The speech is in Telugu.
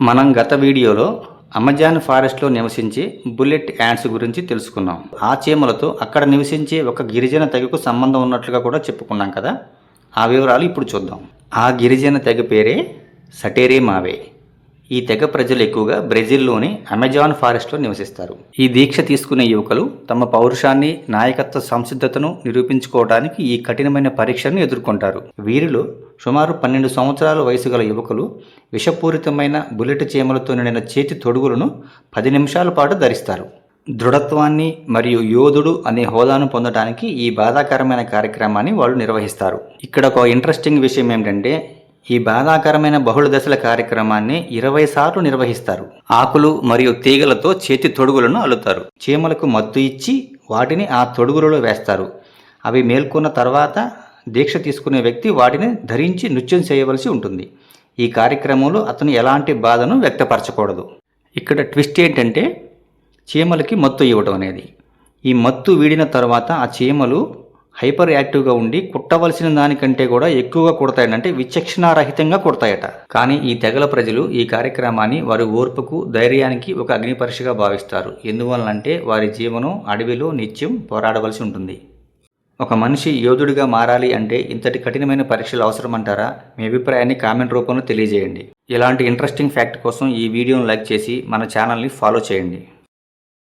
మనం గత వీడియోలో అమెజాన్ ఫారెస్ట్లో నివసించే బుల్లెట్ యాంట్స్ గురించి తెలుసుకున్నాం. ఆ చీమలతో అక్కడ నివసించే ఒక గిరిజన తెగకు సంబంధం ఉన్నట్లుగా కూడా చెప్పుకున్నాం కదా. ఆ వివరాలు ఇప్పుడు చూద్దాం. ఆ గిరిజన తెగ పేరే సటేరే మావే. ఈ తెగ ప్రజలు ఎక్కువగా బ్రెజిల్లోని అమెజాన్ ఫారెస్ట్లో నివసిస్తారు. ఈ దీక్ష తీసుకునే యువకులు తమ పౌరుషాన్ని, నాయకత్వ సంసిద్ధతను నిరూపించుకోవడానికి ఈ కఠినమైన పరీక్షను ఎదుర్కొంటారు. వీరిలో సుమారు 12 సంవత్సరాల వయసు గల యువకులు విషపూరితమైన బుల్లెట్ చీమలతో నిండిన చేతి తొడుగులను 10 నిమిషాల పాటు ధరిస్తారు. దృఢత్వాన్ని మరియు యోధుడు అనే హోదాను పొందడానికి ఈ బాధాకరమైన కార్యక్రమాన్ని వాళ్ళు నిర్వహిస్తారు. ఇక్కడ ఒక ఇంట్రెస్టింగ్ విషయం ఏమిటంటే, ఈ బాధాకరమైన బహుళ దశల కార్యక్రమాన్ని 20 సార్లు నిర్వహిస్తారు. ఆకులు మరియు తీగలతో చేతి తొడుగులను అల్లుతారు. చీమలకు మత్తు ఇచ్చి వాటిని ఆ తొడుగులలో వేస్తారు. అవి మేల్కొన్న తర్వాత దీక్ష తీసుకునే వ్యక్తి వాటిని ధరించి నృత్యం చేయవలసి ఉంటుంది. ఈ కార్యక్రమంలో అతను ఎలాంటి బాధను వ్యక్తపరచకూడదు. ఇక్కడ ట్విస్ట్ ఏంటంటే, చీమలకి మత్తు ఇవ్వడం అనేది. ఈ మత్తు వీడిన తర్వాత ఆ చీమలు హైపర్ యాక్టివ్గా ఉండి కుట్టవలసిన దానికంటే కూడా ఎక్కువగా కుడతాయట, అంటే విచక్షణారహితంగా కుడతాయట. కానీ ఈ తెగల ప్రజలు ఈ కార్యక్రమాన్ని వారి ఓర్పుకు, ధైర్యానికి ఒక అగ్ని పరీక్షగా భావిస్తారు. ఎందువలనంటే వారి జీవనం అడవిలో నిత్యం పోరాడవలసి ఉంటుంది. ఒక మనిషి యోధుడిగా మారాలి అంటే ఇంతటి కఠినమైన పరీక్షలు అవసరమంటారా? మీ అభిప్రాయాన్ని కామెంట్ రూపంలో తెలియజేయండి. ఇలాంటి ఇంట్రెస్టింగ్ ఫ్యాక్ట్ కోసం ఈ వీడియోను లైక్ చేసి మన ఛానల్ని ఫాలో చేయండి.